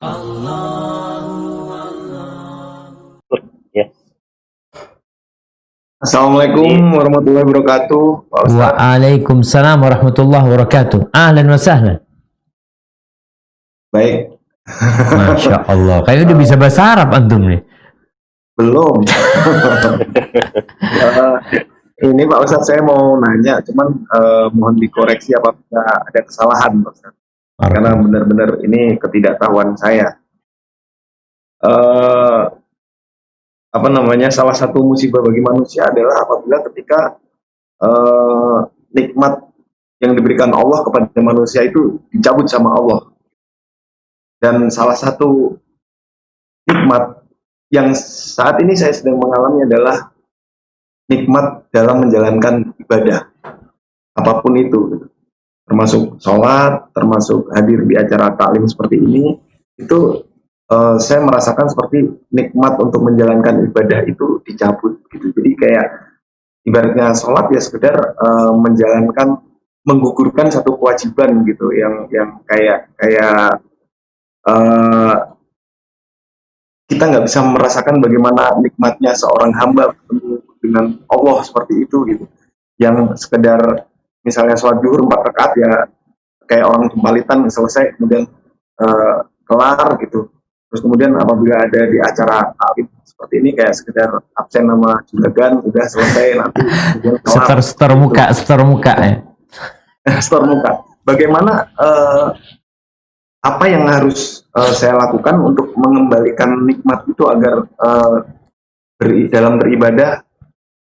Ya. Assalamualaikum warahmatullahi wabarakatuh. Waalaikumsalam warahmatullahi wabarakatuh. Ahlan wa sahlan. Baik. Masya Allah. Kayaknya udah bisa bahasa Arab antum nih. Belum. Ini Pak Ustadz, saya mau nanya, cuman mohon dikoreksi apabila ada kesalahan Pak Ustadz. Karena benar-benar ini ketidaktahuan saya. Salah satu musibah bagi manusia adalah apabila ketika nikmat yang diberikan Allah kepada manusia itu dicabut sama Allah. Dan salah satu nikmat yang saat ini saya sedang mengalami adalah nikmat dalam menjalankan ibadah apapun itu, termasuk sholat, termasuk hadir di acara taklim seperti ini. Itu saya merasakan seperti nikmat untuk menjalankan ibadah itu dicabut gitu. Jadi kayak ibaratnya sholat ya sekedar menggugurkan satu kewajiban gitu, yang kayak kita nggak bisa merasakan bagaimana nikmatnya seorang hamba bertemu dengan Allah seperti itu gitu. Yang sekedar misalnya sholat zuhur 4 rakaat ya kayak orang jumpalitan selesai kemudian kelar gitu. Terus kemudian apabila ada di acara seperti ini kayak sekedar absen nama juragan udah selesai nanti setor muka ya. Setor muka. Bagaimana apa yang harus saya lakukan untuk mengembalikan nikmat itu agar dalam beribadah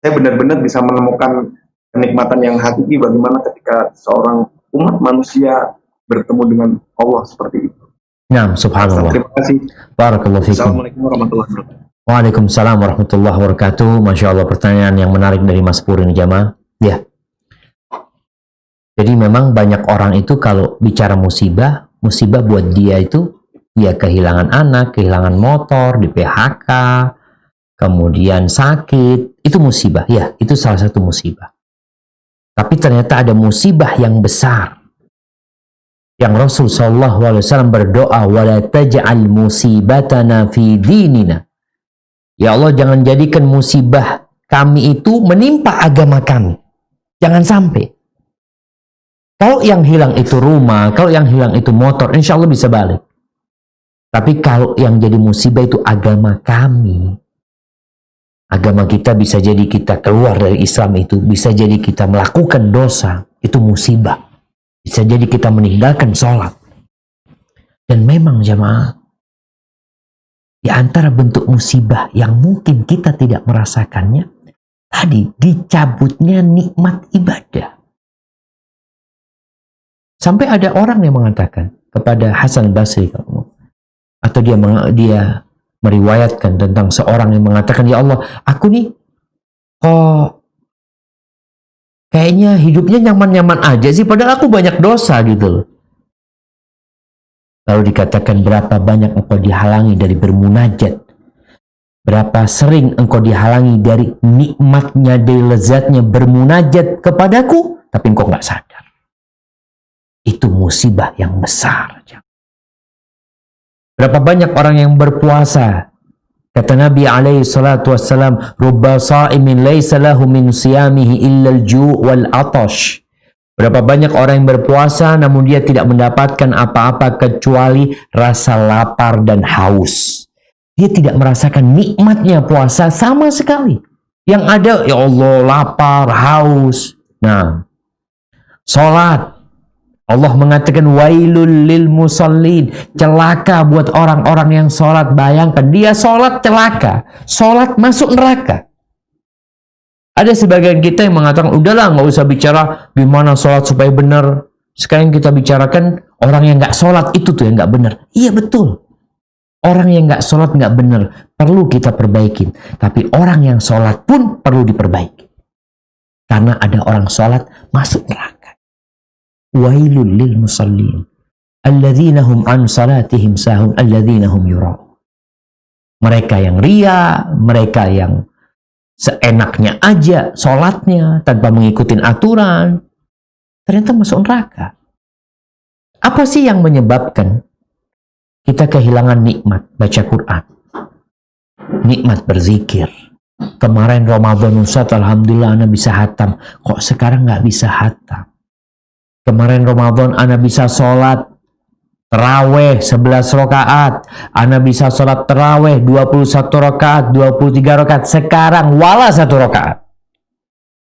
saya benar-benar bisa menemukan kenikmatan yang hakiki, bagaimana ketika seorang umat manusia bertemu dengan Allah seperti itu. Nah, subhanallah. Terima kasih. Barakallahu fikum. Assalamualaikum warahmatullahi wabarakatuh. Waalaikumsalam warahmatullahi wabarakatuh. Masya Allah, pertanyaan yang menarik dari Mas Pur ini jamaah. Ya. Jadi memang banyak orang itu kalau bicara musibah buat dia itu ya kehilangan anak, kehilangan motor, di PHK, kemudian sakit, itu musibah. Ya, itu salah satu musibah. Tapi ternyata ada musibah yang besar. Yang Rasul SAW berdoa, wala taj'al musibatana fi dinina. Ya Allah, jangan jadikan musibah kami itu menimpa agama kami. Jangan sampai. Kalau yang hilang itu rumah, kalau yang hilang itu motor, insya Allah bisa balik. Tapi kalau yang jadi musibah itu agama kami, agama kita bisa jadi kita keluar dari Islam itu, bisa jadi kita melakukan dosa, itu musibah. Bisa jadi kita meninggalkan sholat. Dan memang jamaah, di antara bentuk musibah yang mungkin kita tidak merasakannya, tadi dicabutnya nikmat ibadah. Sampai ada orang yang mengatakan kepada Hasan Basri, atau dia meriwayatkan tentang seorang yang mengatakan, ya Allah, aku nih kok kayaknya hidupnya nyaman-nyaman aja sih, padahal aku banyak dosa gitu loh. Lalu dikatakan, berapa banyak engkau dihalangi dari bermunajat, berapa sering engkau dihalangi dari nikmatnya, dari lezatnya bermunajat kepadaku, tapi engkau nggak sadar. Itu musibah yang besar. Berapa banyak orang yang berpuasa, kata Nabi alaihi salatu wassalam, rubba sa'imin laysa lahu min siyamihi illa al-ju' wal atash. Berapa banyak orang yang berpuasa namun dia tidak mendapatkan apa-apa kecuali rasa lapar dan haus. Dia tidak merasakan nikmatnya puasa sama sekali. Yang ada, ya Allah, lapar, haus. Nah, sholat. Allah mengatakan wailul lil musallin, celaka buat orang-orang yang sholat. Bayangkan, dia sholat celaka, sholat masuk neraka. Ada sebagian kita yang mengatakan, udahlah nggak usah bicara gimana sholat supaya benar. Sekarang kita bicarakan orang yang nggak sholat itu tuh yang nggak benar. Iya betul, orang yang nggak sholat nggak benar, perlu kita perbaikin. Tapi orang yang sholat pun perlu diperbaiki, karena ada orang sholat masuk neraka. Wailul lil musallin alladzina hum an salatihim sahun alladzina hum yura'un. Mereka yang ria, mereka yang seenaknya aja sholatnya tanpa mengikuti aturan, ternyata masuk neraka. Apa sih yang menyebabkan Kita kehilangan nikmat baca Quran, nikmat berzikir. Kemarin Ramadan Ustaz, alhamdulillah ana bisa hatam. Kok sekarang nggak bisa hatam? Kemarin Ramadan ana bisa sholat terawih 11 rakaat, ana bisa sholat terawih 21 rakaat, 23 rakaat. Sekarang wala 1 rakaat.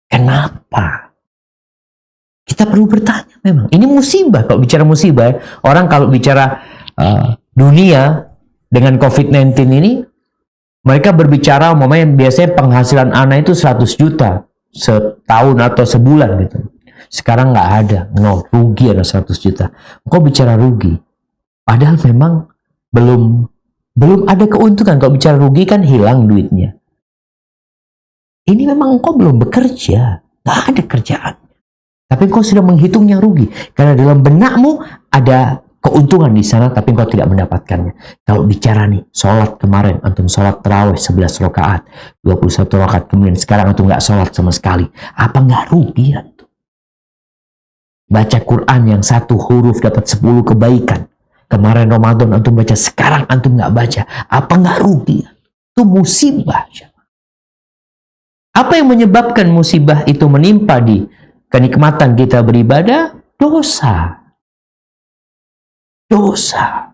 Kenapa? Kita perlu bertanya memang. Ini musibah. Kalau bicara musibah, orang kalau bicara dunia dengan COVID-19 ini, mereka berbicara umpamanya biasanya penghasilan anak itu 100 juta setahun atau sebulan gitu. Sekarang nggak ada, rugi ada 100 juta. Kok bicara rugi? Padahal memang belum ada keuntungan. Kalau bicara rugi kan hilang duitnya. Ini memang engkau belum bekerja, nggak ada kerjaan. Tapi engkau sudah menghitungnya rugi. Karena dalam benakmu ada keuntungan di sana, tapi engkau tidak mendapatkannya. Kalau bicara nih, sholat kemarin, antum sholat terawih 11 rakaat, 21 rakaat, kemudian sekarang antum nggak sholat sama sekali. Apa nggak rugi antum? Baca Quran yang 1 huruf dapat 10 kebaikan. Kemarin Ramadan antum baca, sekarang antum nggak baca. Apa nggak rugi? Itu musibah. Apa yang menyebabkan musibah itu menimpa di kenikmatan kita beribadah? Dosa. Dosa.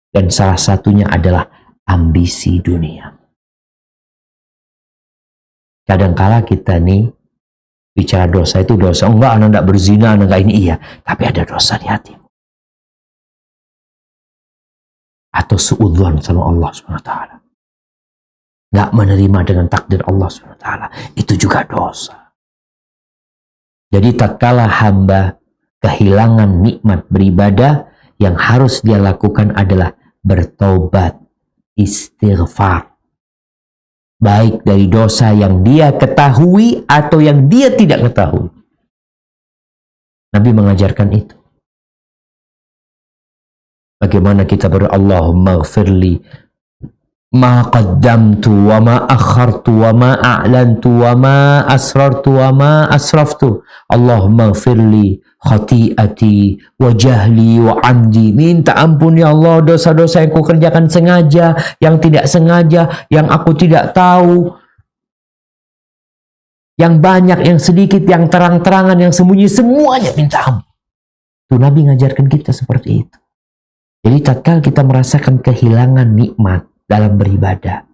Dan salah satunya adalah ambisi dunia. Kadangkala kita nih bicara dosa itu dosa. Enggak, anak tidak berzina, anak enggak ini. Iya, tapi ada dosa di hatimu. Atau suudzon sama Allah SWT. Enggak menerima dengan takdir Allah SWT. Itu juga dosa. Jadi tatkala hamba kehilangan nikmat beribadah, yang harus dia lakukan adalah bertaubat, istighfar. Baik dari dosa yang dia ketahui atau yang dia tidak ketahui. Nabi mengajarkan itu. Bagaimana kita Allahumma ghfirli ma qaddamtu wa ma akhartu wa ma a'lantu wa ma asrartu wa ma asraftu. Allahumma ghfirli khati'ati wa jahli wa amdi. Minta ampun ya Allah dosa-dosa yang ku kerjakan sengaja, yang tidak sengaja, yang aku tidak tahu, yang banyak, yang sedikit, yang terang-terangan, yang sembunyi, semuanya minta ampun. Itu Nabi ngajarkan kita seperti itu. Jadi tatkala kita merasakan kehilangan nikmat dalam beribadah,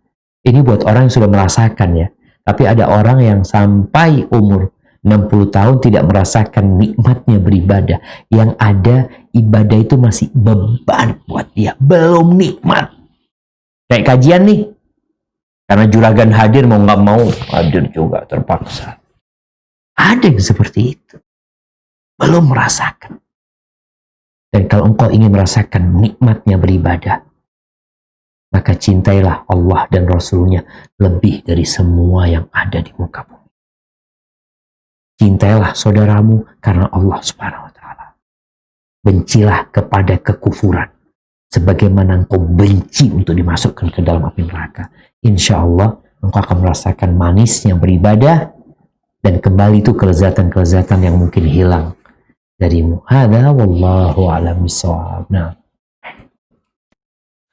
ini buat orang yang sudah merasakan ya. Tapi ada orang yang sampai umur 60 tahun tidak merasakan nikmatnya beribadah. Yang ada ibadah itu masih beban buat dia. Belum nikmat. Kayak kajian nih. Karena juragan hadir mau nggak mau hadir juga terpaksa. Ada yang seperti itu. Belum merasakan. Dan kalau engkau ingin merasakan nikmatnya beribadah, maka cintailah Allah dan Rasulnya lebih dari semua yang ada di muka bumi. Cintailah saudaramu karena Allah Subhanahu wa Ta'ala. Bencilah kepada kekufuran sebagaimana engkau benci untuk dimasukkan ke dalam api neraka. Insya Allah engkau akan merasakan manisnya beribadah, dan kembali itu kelezatan-kelezatan yang mungkin hilang darimu. Hada wallahu a'lam bishawab. Nah.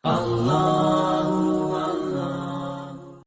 Allah